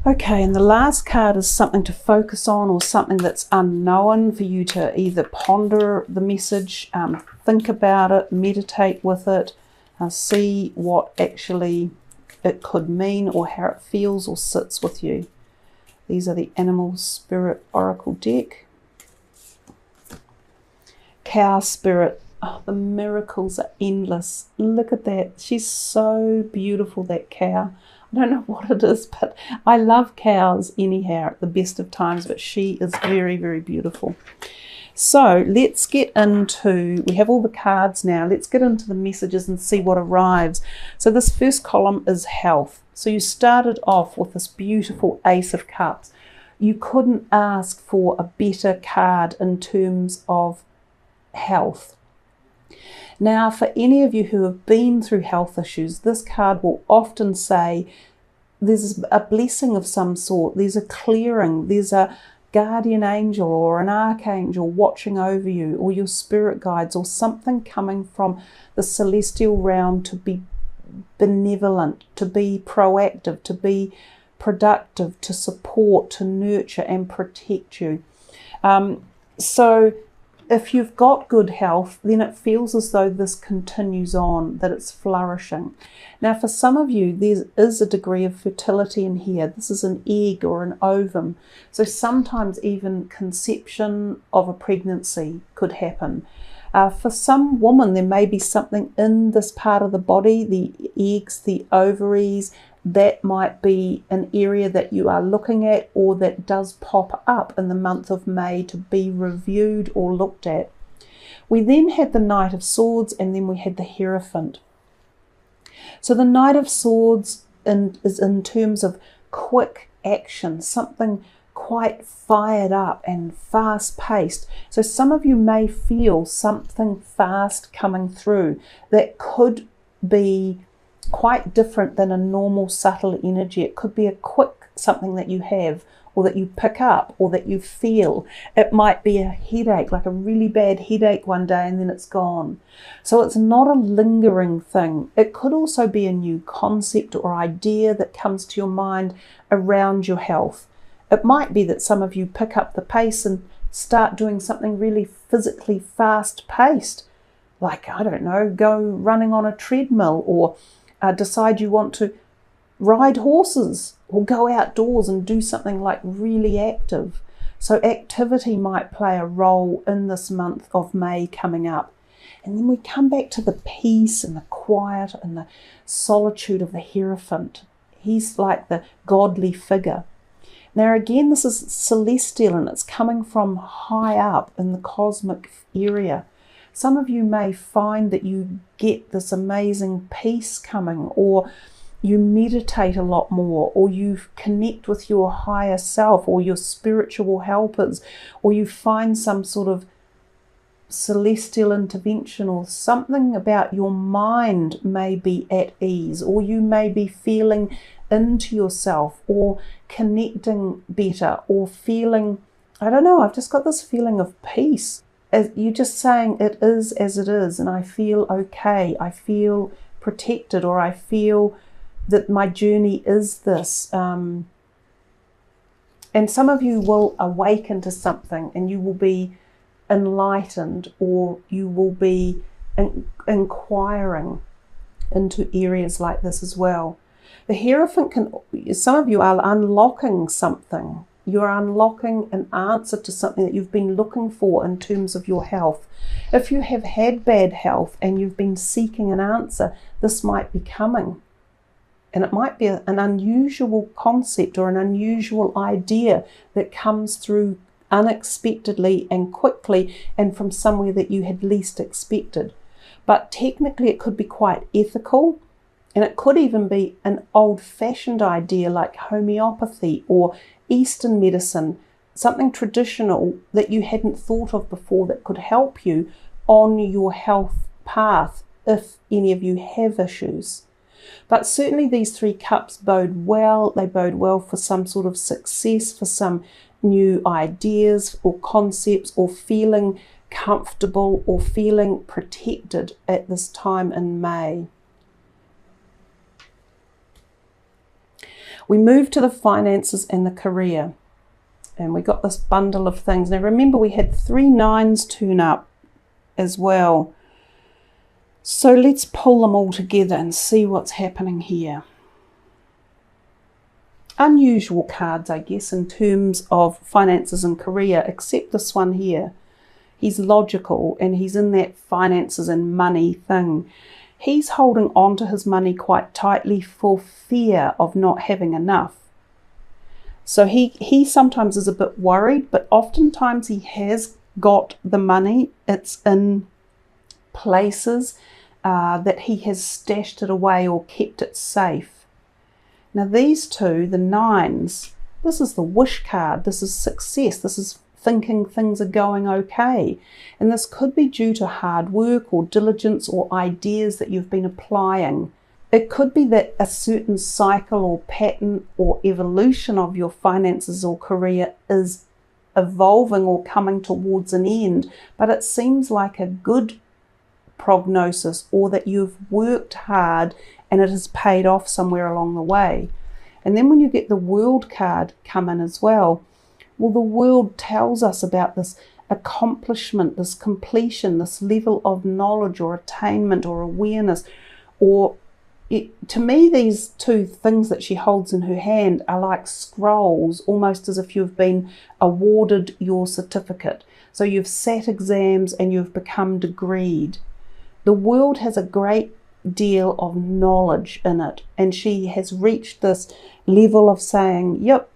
Okay, and the last card is something to focus on, or something that's unknown for you to either ponder the message, think about it, meditate with it, see what actually it could mean or how it feels or sits with you. These are the Animal Spirit Oracle deck. Cow Spirit. Oh, the miracles are endless. Look at that. She's so beautiful, that cow. I don't know what it is, but I love cows anyhow at the best of times, but she is very, very beautiful. So let's get into, we have all the cards now, let's get into the messages and see what arrives. So this first column is health. So you started off with this beautiful Ace of Cups. You couldn't ask for a better card in terms of health. Now, for any of you who have been through health issues, this card will often say there's a blessing of some sort, there's a clearing, there's a guardian angel or an archangel watching over you, or your spirit guides, or something coming from the celestial realm to be benevolent, to be proactive, to be productive, to support, to nurture and protect you. So if you've got good health, then it feels as though this continues on, that it's flourishing. Now, for some of you, there is a degree of fertility in here. This is an egg or an ovum. So sometimes even conception of a pregnancy could happen. For some woman, there may be something in this part of the body, the eggs, the ovaries, that might be an area that you are looking at, or that does pop up in the month of May to be reviewed or looked at. We then had the Knight of Swords, and then we had the Hierophant. So the Knight of Swords is in terms of quick action, something quite fired up and fast paced. So some of you may feel something fast coming through that could be quite different than a normal subtle energy. It could be a quick something that you have, or that you pick up, or that you feel. It might be a headache, like a really bad headache one day and then it's gone. So it's not a lingering thing. It could also be a new concept or idea that comes to your mind around your health. It might be that some of you pick up the pace and start doing something really physically fast paced, like, I don't know, go running on a treadmill, or decide you want to ride horses, or go outdoors and do something like really active. So activity might play a role in this month of May coming up. And then we come back to the peace and the quiet and the solitude of the Hierophant. He's like the godly figure. Now again, this is celestial, and it's coming from high up in the cosmic area. Some of you may find that you get this amazing peace coming, or you meditate a lot more, or you connect with your higher self or your spiritual helpers, or you find some sort of celestial intervention, or something about your mind may be at ease, or you may be feeling into yourself or connecting better, or feeling, I don't know, I've just got this feeling of peace. You're just saying it is as it is, and I feel okay, I feel protected, or I feel that my journey is this. And some of you will awaken to something, and you will be enlightened, or you will be inquiring into areas like this as well. The Hierophant some of you are unlocking something. You're unlocking an answer to something that you've been looking for in terms of your health. If you have had bad health and you've been seeking an answer, this might be coming. And it might be an unusual concept or an unusual idea that comes through unexpectedly and quickly, and from somewhere that you had least expected. But technically it could be quite ethical, and it could even be an old-fashioned idea like homeopathy or Eastern medicine, something traditional that you hadn't thought of before that could help you on your health path if any of you have issues. But certainly these three cups bode well. They bode well for some sort of success, for some new ideas or concepts, or feeling comfortable or feeling protected at this time in May. We move to the finances and the career. And we got this bundle of things. Now remember, we had 3 9s turn up as well. So let's pull them all together and see what's happening here. Unusual cards, I guess, in terms of finances and career, except this one here. He's logical and he's in that finances and money thing. He's holding on to his money quite tightly for fear of not having enough. So he sometimes is a bit worried, but oftentimes he has got the money. It's in places that he has stashed it away or kept it safe. Now these two, the 9s, this is the wish card. This is success. This is thinking things are going okay. And this could be due to hard work or diligence or ideas that you've been applying. It could be that a certain cycle or pattern or evolution of your finances or career is evolving or coming towards an end, but it seems like a good prognosis, or that you've worked hard and it has paid off somewhere along the way. And then when you get the World card come in as well, the World tells us about this accomplishment, this completion, this level of knowledge or attainment or awareness, or to me, these 2 things that she holds in her hand are like scrolls, almost as if you've been awarded your certificate. So you've sat exams and you've become degreed. The World has a great deal of knowledge in it, and she has reached this level of saying, yep,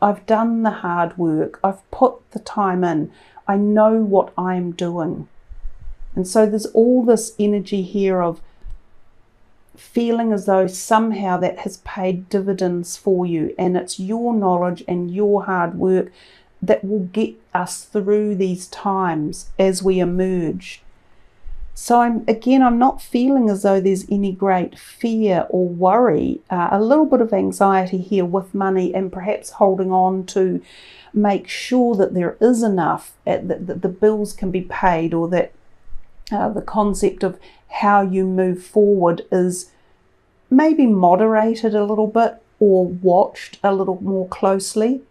I've done the hard work, I've put the time in, I know what I'm doing. And so there's all this energy here of feeling as though somehow that has paid dividends for you, and it's your knowledge and your hard work that will get us through these times as we emerge. So I'm not feeling as though there's any great fear or worry, a little bit of anxiety here with money, and perhaps holding on to make sure that there is enough, that the bills can be paid, or that the concept of how you move forward is maybe moderated a little bit or watched a little more closely.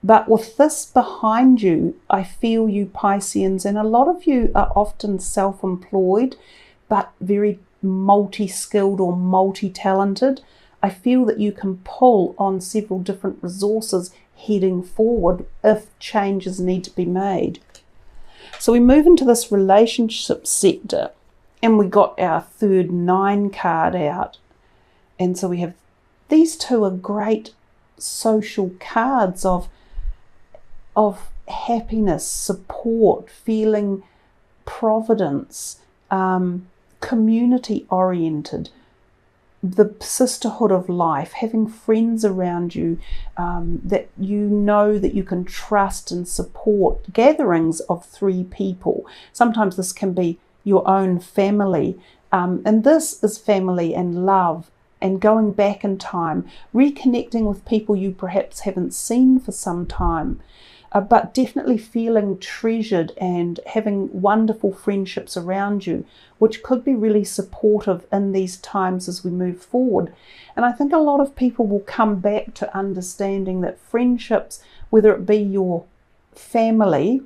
But with this behind you, I feel you Pisceans, and a lot of you are often self-employed but very multi-skilled or multi-talented. I feel that you can pull on several different resources heading forward if changes need to be made. So we move into this relationship sector, and we got our 3rd 9 card out. And so we have, these 2 are great social cards of happiness, support, feeling providence, community oriented, the sisterhood of life, having friends around you that you know that you can trust and support, gatherings of 3 people. Sometimes this can be your own family, and this is family and love, and going back in time, reconnecting with people you perhaps haven't seen for some time, but definitely feeling treasured and having wonderful friendships around you, which could be really supportive in these times as we move forward. And I think a lot of people will come back to understanding that friendships, whether it be your family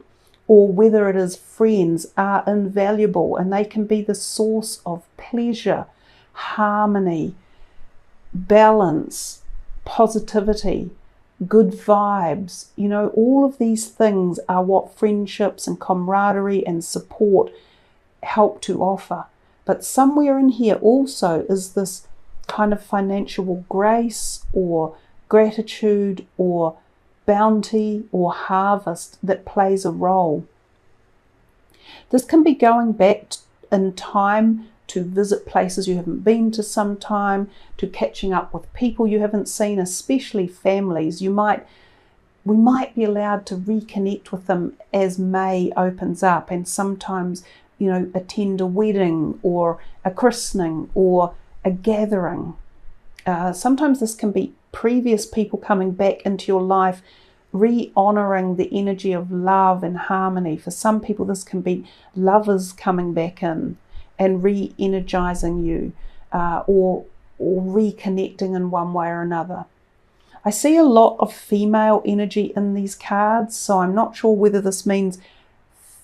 or whether it is friends, are invaluable, and they can be the source of pleasure, harmony, balance, positivity, good vibes. You know, all of these things are what friendships and camaraderie and support help to offer. But somewhere in here also is this kind of financial grace or gratitude or bounty or harvest that plays a role. This can be going back in time to visit places you haven't been to some time, to catching up with people you haven't seen, especially families. We might be allowed to reconnect with them as May opens up, and sometimes, you know, attend a wedding or a christening or a gathering. Sometimes this can be previous people coming back into your life, re-honouring the energy of love and harmony. For some people this can be lovers coming back in and re-energizing you, or reconnecting in one way or another. I see a lot of female energy in these cards, so I'm not sure whether this means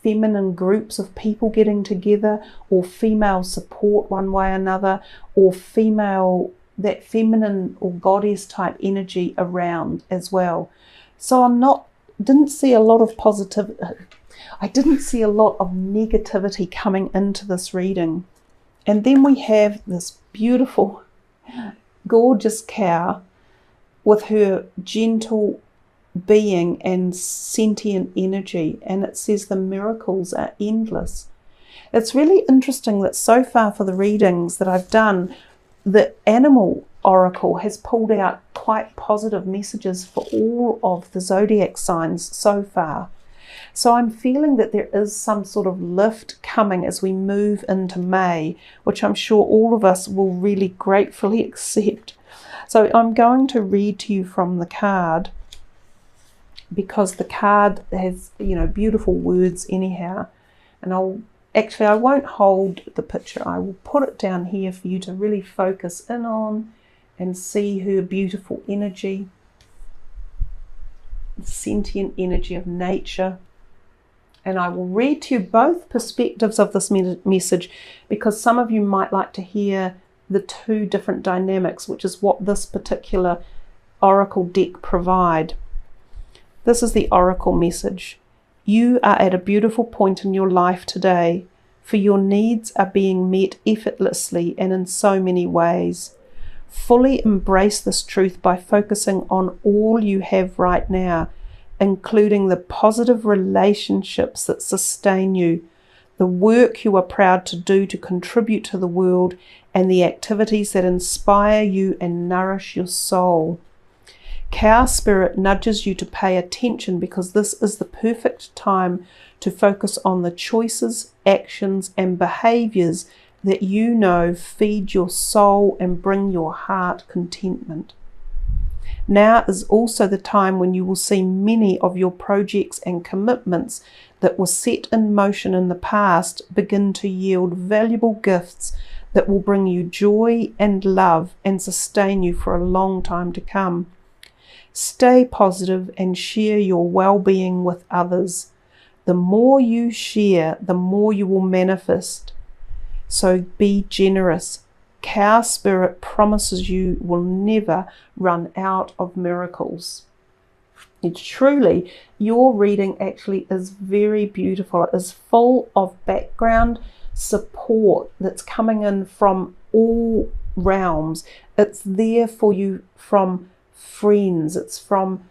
feminine groups of people getting together, or female support one way or another, or female, that feminine or goddess type energy around as well. So didn't see a lot of positivity. I didn't see a lot of negativity coming into this reading. And then we have this beautiful, gorgeous cow with her gentle being and sentient energy, and it says the miracles are endless. It's really interesting that so far for the readings that I've done, the animal oracle has pulled out quite positive messages for all of the zodiac signs so far. So I'm feeling that there is some sort of lift coming as we move into May, which I'm sure all of us will really gratefully accept. So I'm going to read to you from the card, because the card has, beautiful words anyhow. And I won't hold the picture. I will put it down here for you to really focus in on and see her beautiful energy, the sentient energy of nature. And I will read to you both perspectives of this message, because some of you might like to hear the two different dynamics, which is what this particular oracle deck provide. This is the oracle message. You are at a beautiful point in your life today, for your needs are being met effortlessly and in so many ways. Fully embrace this truth by focusing on all you have right now, including the positive relationships that sustain you, the work you are proud to do to contribute to the world, and the activities that inspire you and nourish your soul. Cow Spirit nudges you to pay attention, because this is the perfect time to focus on the choices, actions, and behaviors that you know feed your soul and bring your heart contentment. Now is also the time when you will see many of your projects and commitments that were set in motion in the past begin to yield valuable gifts that will bring you joy and love and sustain you for a long time to come. Stay positive and share your well-being with others. The more you share, the more you will manifest. So be generous. Cow Spirit promises you will never run out of miracles. It's truly, your reading actually is very beautiful. It is full of background support that's coming in from all realms. It's there for you from friends, it's from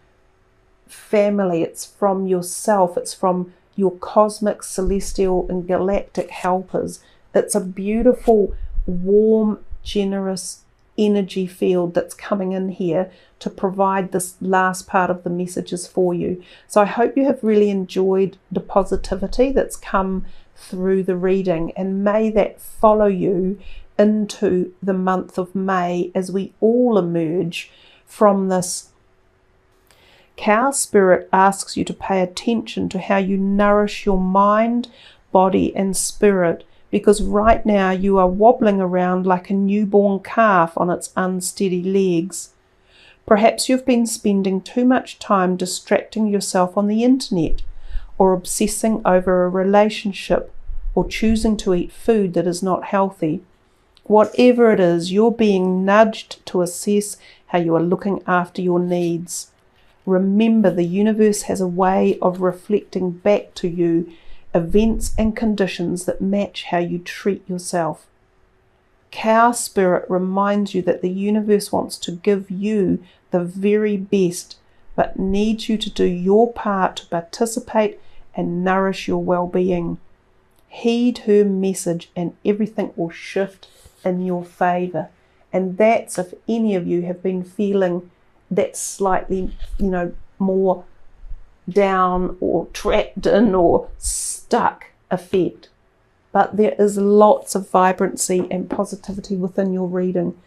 family, it's from yourself, it's from your cosmic, celestial, and galactic helpers. It's a beautiful, warm, generous energy field that's coming in here to provide this last part of the messages for you. So I hope you have really enjoyed the positivity that's come through the reading, and may that follow you into the month of May as we all emerge from this. Cow Spirit asks you to pay attention to how you nourish your mind, body, and spirit, because right now you are wobbling around like a newborn calf on its unsteady legs. Perhaps you've been spending too much time distracting yourself on the internet, or obsessing over a relationship, or choosing to eat food that is not healthy. Whatever it is, you're being nudged to assess how you are looking after your needs. Remember, the universe has a way of reflecting back to you events and conditions that match how you treat yourself. Cow Spirit reminds you that the universe wants to give you the very best, but needs you to do your part to participate and nourish your well-being. Heed her message and everything will shift in your favor. And that's if any of you have been feeling that slightly, more down or trapped in or stuck effect. But there is lots of vibrancy and positivity within your reading.